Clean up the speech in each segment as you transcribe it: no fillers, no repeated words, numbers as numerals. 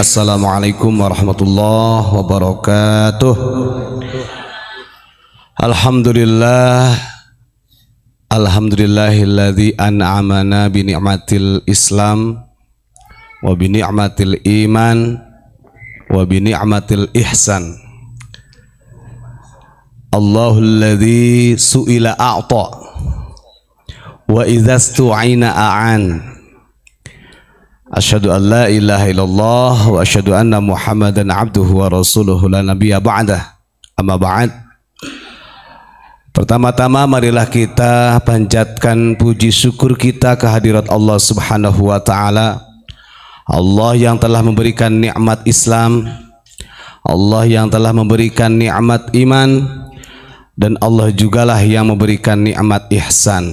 Assalamualaikum warahmatullahi wabarakatuh. Alhamdulillahilladzi an'amana bi ni'matil Islam wa bi ni'matil iman wa bi ni'matil ihsan. Allahulladzi su'ila a'ta wa idza stu'ina a'an. Asyhadu an la ilaha illallah wa asyhadu anna Muhammadan abduhu wa rasuluhu la nabiyya ba'dah. Amma ba'd. Pertama-tama marilah kita panjatkan puji syukur kita kehadirat Allah Subhanahu wa taala. Allah yang telah memberikan nikmat Islam, Allah yang telah memberikan nikmat iman, dan Allah jugalah yang memberikan nikmat ihsan.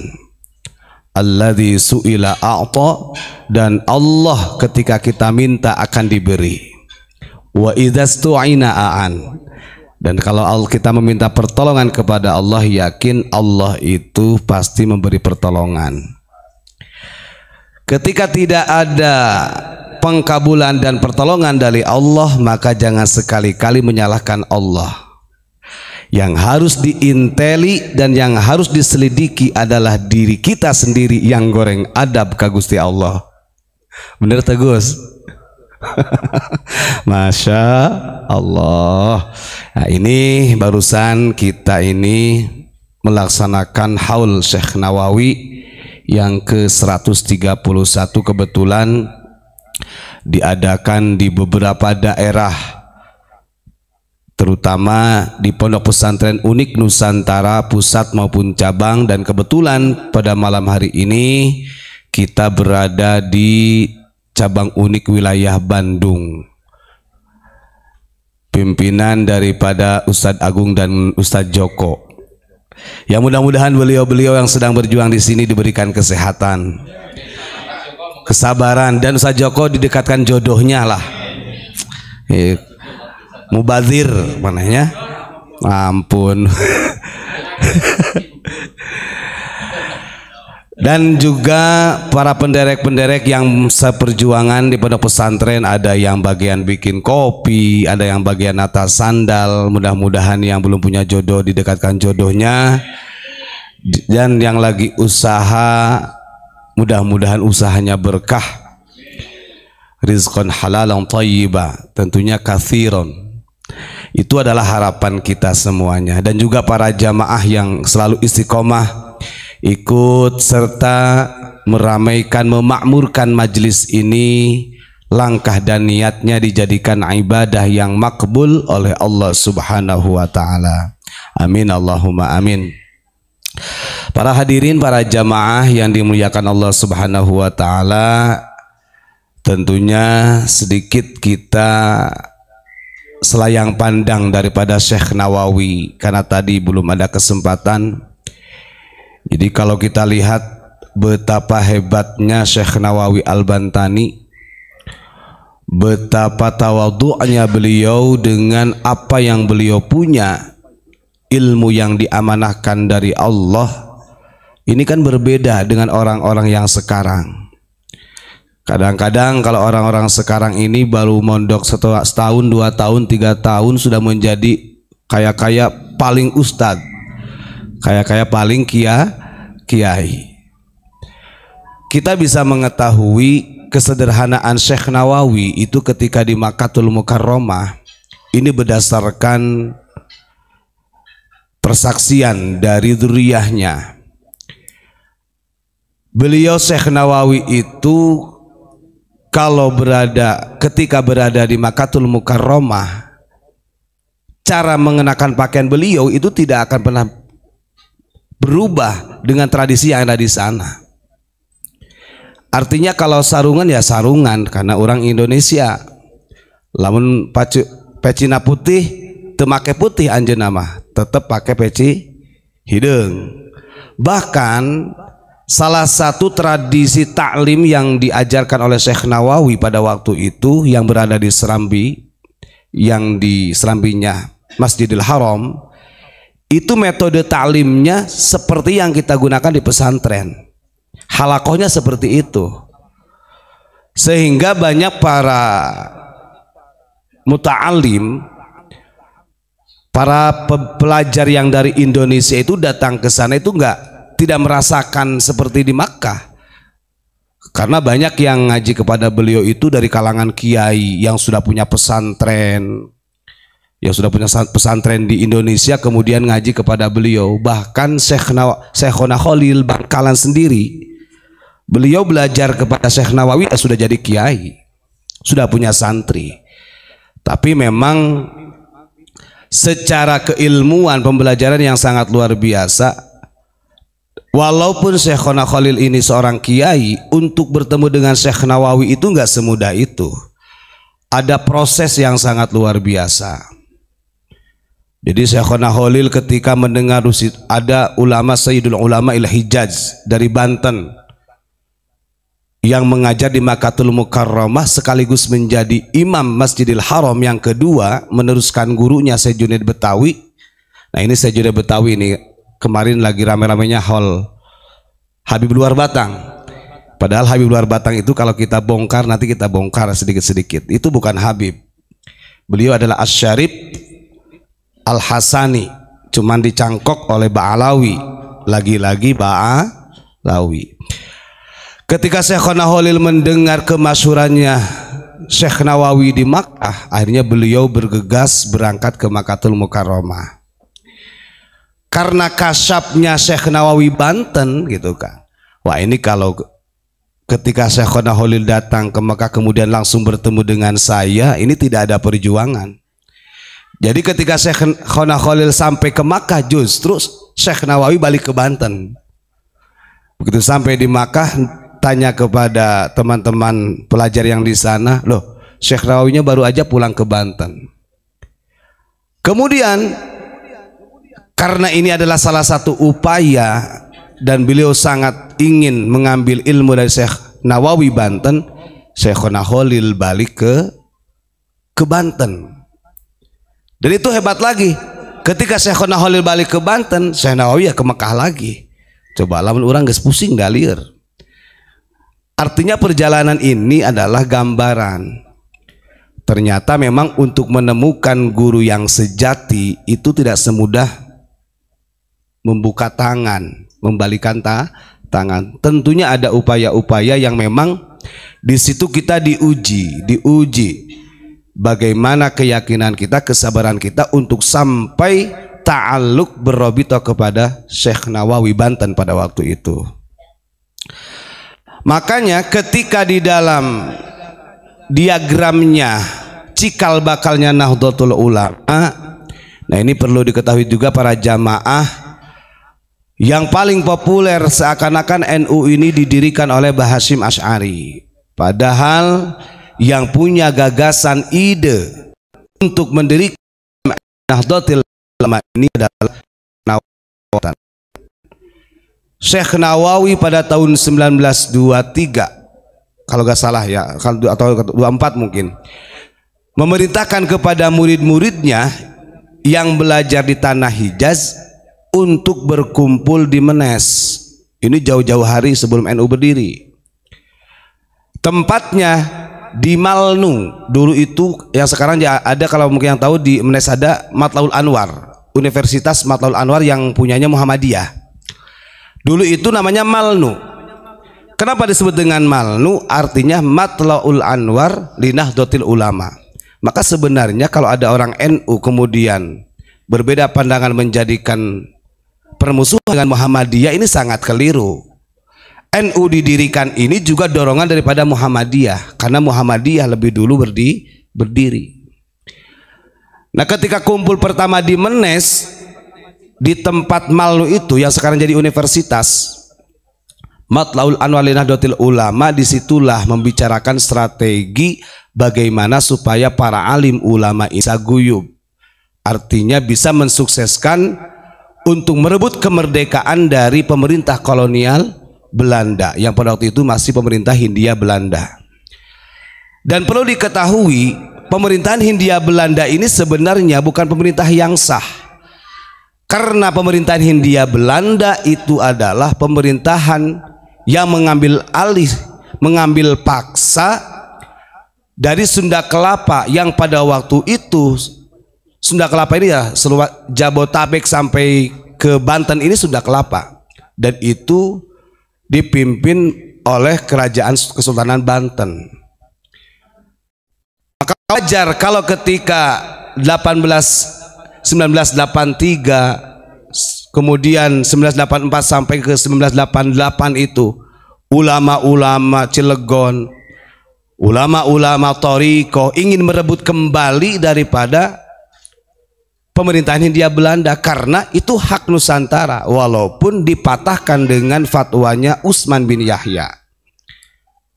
Alladzi su'ila a'ta, dan Allah ketika kita minta akan diberi. Wa idzastu'ina a'an, dan kalau kita meminta pertolongan kepada Allah, yakin Allah itu pasti memberi pertolongan. Ketika tidak ada pengkabulan dan pertolongan dari Allah, maka jangan sekali-kali menyalahkan Allah. Yang harus diinteli dan yang harus diselidiki adalah diri kita sendiri yang goreng adab ka Gusti Allah. Bener Tegus? Masya Allah. Nah, ini barusan kita ini melaksanakan haul Syekh Nawawi yang ke-131, kebetulan diadakan di beberapa daerah, terutama di Pondok Pesantren Unik Nusantara pusat maupun cabang, dan kebetulan pada malam hari ini kita berada di cabang Unik wilayah Bandung. Pimpinan daripada Ustadz Agung dan Ustadz Joko. Ya, mudah-mudahan beliau-beliau yang sedang berjuang di sini diberikan kesehatan, kesabaran, dan Ustadz Joko didekatkan jodohnya lah. Mubazir mananya, ampun. Dan juga para penderek-penderek yang seperjuangan di pondok pesantren, ada yang bagian bikin kopi, ada yang bagian atas sandal. Mudah-mudahan yang belum punya jodoh didekatkan jodohnya, dan yang lagi usaha mudah-mudahan usahanya berkah, rizqan halalan thayyiba, tentunya kathiron. Itu adalah harapan kita semuanya. Dan juga para jamaah yang selalu istiqomah ikut serta meramaikan, memakmurkan majelis ini, langkah dan niatnya dijadikan ibadah yang makbul oleh Allah Subhanahu wa taala. Amin Allahumma amin. Para hadirin, para jamaah yang dimuliakan Allah Subhanahu wa taala, tentunya sedikit kita selayang pandang daripada Syekh Nawawi karena tadi belum ada kesempatan. Jadi kalau kita lihat betapa hebatnya Syekh Nawawi Al-Bantani, betapa tawadhu'nya beliau dengan apa yang beliau punya, ilmu yang diamanahkan dari Allah, ini kan berbeda dengan orang-orang yang sekarang. Kadang-kadang kalau orang-orang sekarang ini baru mondok setahun, 2 tahun, 3 tahun sudah menjadi kayak paling ustadz, kayak paling kiai. Kita bisa mengetahui kesederhanaan Syekh Nawawi itu ketika di Makkatul Mukarramah. Ini berdasarkan persaksian dari dzurriyyahnya. Beliau Syekh Nawawi itu ketika berada di Makkatul Mukarramah, cara mengenakan pakaian beliau itu tidak akan pernah berubah dengan tradisi yang ada di sana. Artinya kalau sarungan ya sarungan karena orang Indonesia. Lamun pecina putih, temake putih anjeunna mah tetap pakai peci hideung. Bahkan salah satu tradisi taklim yang diajarkan oleh Syekh Nawawi pada waktu itu yang berada di Serambi, yang di Serambinya Masjidil Haram, itu metode taklimnya seperti yang kita gunakan di pesantren. Halakohnya seperti itu. Sehingga banyak para muta'alim, para pelajar yang dari Indonesia itu datang ke sana itu tidak merasakan seperti di Makkah. Karena banyak yang ngaji kepada beliau itu dari kalangan kiai yang sudah punya pesantren, di Indonesia, kemudian ngaji kepada beliau. Bahkan Syekhona Khalil Bangkalan sendiri, beliau belajar kepada Syekh Nawawi sudah jadi kiai, sudah punya santri. Tapi memang secara keilmuan pembelajaran yang sangat luar biasa. Walaupun Syekhona Khalil ini seorang kiai, untuk bertemu dengan Syekh Nawawi itu nggak semudah itu. Ada proses yang sangat luar biasa. Jadi Syekhona Khalil ketika mendengar ada ulama Sayyidul Ulama Il-Hijaz dari Banten yang mengajar di Makkatul Mukarramah sekaligus menjadi imam Masjidil Haram yang kedua, meneruskan gurunya Syekh Junaid Betawi. Nah ini Syekh Junaid Betawi ini kemarin lagi rame-ramenya haul Habib Luar Batang. Padahal Habib Luar Batang itu kalau kita bongkar, nanti kita bongkar sedikit-sedikit, itu bukan Habib. Beliau adalah Asy-Syarif Al-Hasani, cuman dicangkok oleh Ba'alawi, lagi-lagi Ba'alawi. Ketika Syekhona Khalil mendengar kemasyhurannya Syekh Nawawi di Makkah, akhirnya beliau bergegas berangkat ke Makkatul Mukarramah. Karena kasyafnya Syekh Nawawi Banten gitu kan. Wah ini kalau ketika Syekhona Khalil datang ke Makkah kemudian langsung bertemu dengan saya, ini tidak ada perjuangan. Jadi ketika Syekhona Khalil sampai ke Makkah, justru Syekh Nawawi balik ke Banten. Begitu sampai di Makkah, tanya kepada teman-teman pelajar yang di sana, loh Syekh Nawawinya baru aja pulang ke Banten. Kemudian karena ini adalah salah satu upaya dan beliau sangat ingin mengambil ilmu dari Syekh Nawawi Banten, Syekhona Khalil balik ke Banten. Dan itu hebat lagi, ketika Syekhona Khalil balik ke Banten, Syekh Nawawi ya ke Mekah lagi. Coba lamun orang geus pusing dah lieur. Artinya perjalanan ini adalah gambaran. Ternyata memang untuk menemukan guru yang sejati itu tidak semudah membuka tangan, membalikan tangan. Tentunya ada upaya-upaya yang memang di situ kita diuji bagaimana keyakinan kita, kesabaran kita untuk sampai ta'alluq berrobito kepada Syekh Nawawi Banten pada waktu itu. Makanya ketika di dalam diagramnya cikal bakalnya Nahdlatul Ulama, nah ini perlu diketahui juga para jamaah, yang paling populer seakan-akan NU ini didirikan oleh Mbah Hasyim Asy'ari. Padahal yang punya gagasan ide untuk mendirikan Nahdlatul Ulama ini adalah Nawawi. Syekh Nawawi pada tahun 1923 kalau gak salah ya, atau 24 mungkin, memerintahkan kepada murid-muridnya yang belajar di tanah Hijaz untuk berkumpul di Menes. Ini jauh-jauh hari sebelum NU berdiri. Tempatnya di Malnu. Dulu itu yang sekarang ada, kalau mungkin yang tahu, di Menes ada Matlaul Anwar, Universitas Matlaul Anwar yang punyanya Muhammadiyah. Dulu itu namanya Malnu. Kenapa disebut dengan Malnu? Artinya Matlaul Anwar li Nahdlatul Ulama. Maka sebenarnya kalau ada orang NU kemudian berbeda pandangan menjadikan permusuhan dengan Muhammadiyah, ini sangat keliru. NU didirikan ini juga dorongan daripada Muhammadiyah, karena Muhammadiyah lebih dulu berdiri. Nah ketika kumpul pertama di Menes, di tempat Malnu itu yang sekarang jadi universitas Matlaul Anwar li Nahdlatul Ulama, disitulah membicarakan strategi bagaimana supaya para alim ulama bisa guyub, artinya bisa mensukseskan untuk merebut kemerdekaan dari pemerintah kolonial Belanda yang pada waktu itu masih pemerintah Hindia Belanda. Dan perlu diketahui, pemerintahan Hindia Belanda ini sebenarnya bukan pemerintah yang sah, karena pemerintahan Hindia Belanda itu adalah pemerintahan yang mengambil alih, mengambil paksa dari Sunda Kelapa yang pada waktu itu Sunda Kelapa ini ya seluruh Jabotabek sampai ke Banten ini Sunda Kelapa, dan itu dipimpin oleh Kerajaan Kesultanan Banten. Maka wajar kalau ketika 1983 kemudian 1984 sampai ke 1988 itu ulama-ulama Cilegon, ulama-ulama Toriko ingin merebut kembali daripada pemerintahan Hindia Belanda, karena itu hak Nusantara, walaupun dipatahkan dengan fatwanya Utsman bin Yahya.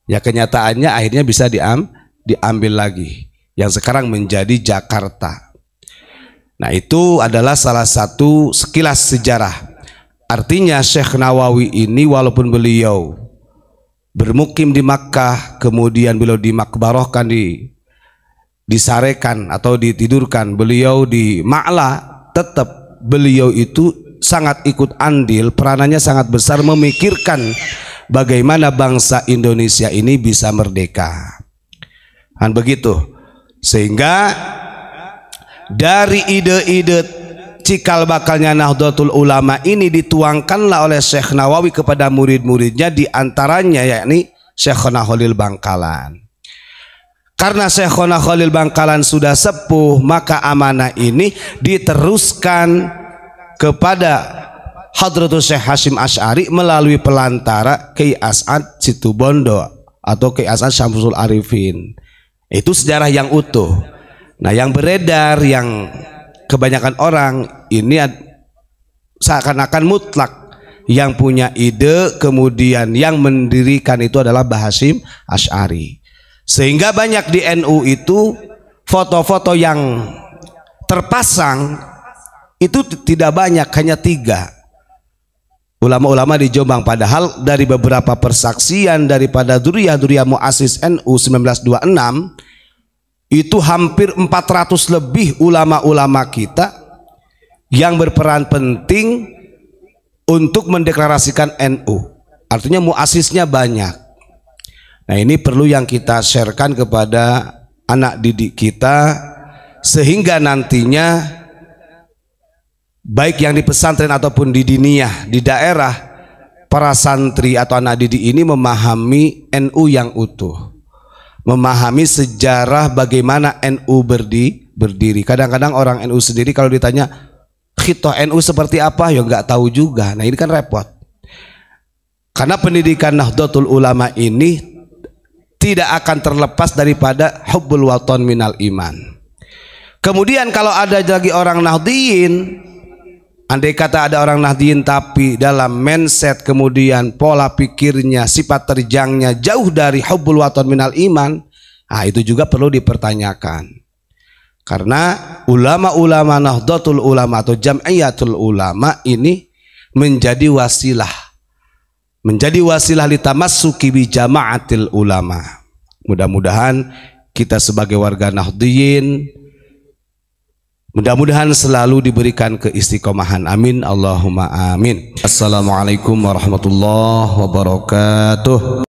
Ya kenyataannya akhirnya bisa diambil lagi yang sekarang menjadi Jakarta. Nah itu adalah salah satu sekilas sejarah. Artinya Syekh Nawawi ini walaupun beliau bermukim di Makkah, kemudian beliau dimakbarohkan, disarekan atau ditidurkan beliau di Ma'la, tetap beliau itu sangat ikut andil, peranannya sangat besar memikirkan bagaimana bangsa Indonesia ini bisa merdeka. Kan begitu. Sehingga dari ide-ide cikal bakalnya Nahdlatul Ulama ini dituangkanlah oleh Syekh Nawawi kepada murid-muridnya, diantaranya yakni Syekhona Khalil Bangkalan. Karena Syekhona Khalil Bangkalan sudah sepuh, maka amanah ini diteruskan kepada Hadratul Syekh Hasyim Asy'ari melalui pelantara Kiai As'ad Situbondo atau Kiai As'ad Syamsul Arifin. Itu sejarah yang utuh. Nah yang beredar, yang kebanyakan orang ini seakan-akan mutlak, yang punya ide kemudian yang mendirikan itu adalah Mbah Hasyim Asy'ari. Sehingga banyak di NU itu foto-foto yang terpasang itu tidak banyak, hanya 3 ulama-ulama di Jombang, padahal dari beberapa persaksian daripada Dzurriyyah Muassis NU 1926 itu hampir 400 lebih ulama-ulama kita yang berperan penting untuk mendeklarasikan NU. Artinya muasisnya banyak. Nah ini perlu yang kita sharekan kepada anak didik kita, sehingga nantinya baik yang di pesantren ataupun di diniyah, di daerah, para santri atau anak didik ini memahami NU yang utuh, memahami sejarah bagaimana NU berdiri. Kadang-kadang orang NU sendiri kalau ditanya khitoh NU seperti apa, ya nggak tahu juga. Nah ini kan repot, karena pendidikan Nahdlatul Ulama ini tidak akan terlepas daripada hubbul waton minal iman. Kemudian kalau ada lagi orang Nahdliyin, andai kata ada orang Nahdliyin tapi dalam mindset kemudian pola pikirnya, sifat terjangnya jauh dari hubbul waton minal iman, nah itu juga perlu dipertanyakan. Karena ulama-ulama Nahdlatul Ulama atau Jam'iyatul Ulama ini menjadi wasilah litamassuki bi jama'atil ulama. Mudah-mudahan kita sebagai warga Nahdliyin, mudah-mudahan selalu diberikan keistiqomahan. Amin Allahumma amin. Assalamualaikum warahmatullahi wabarakatuh.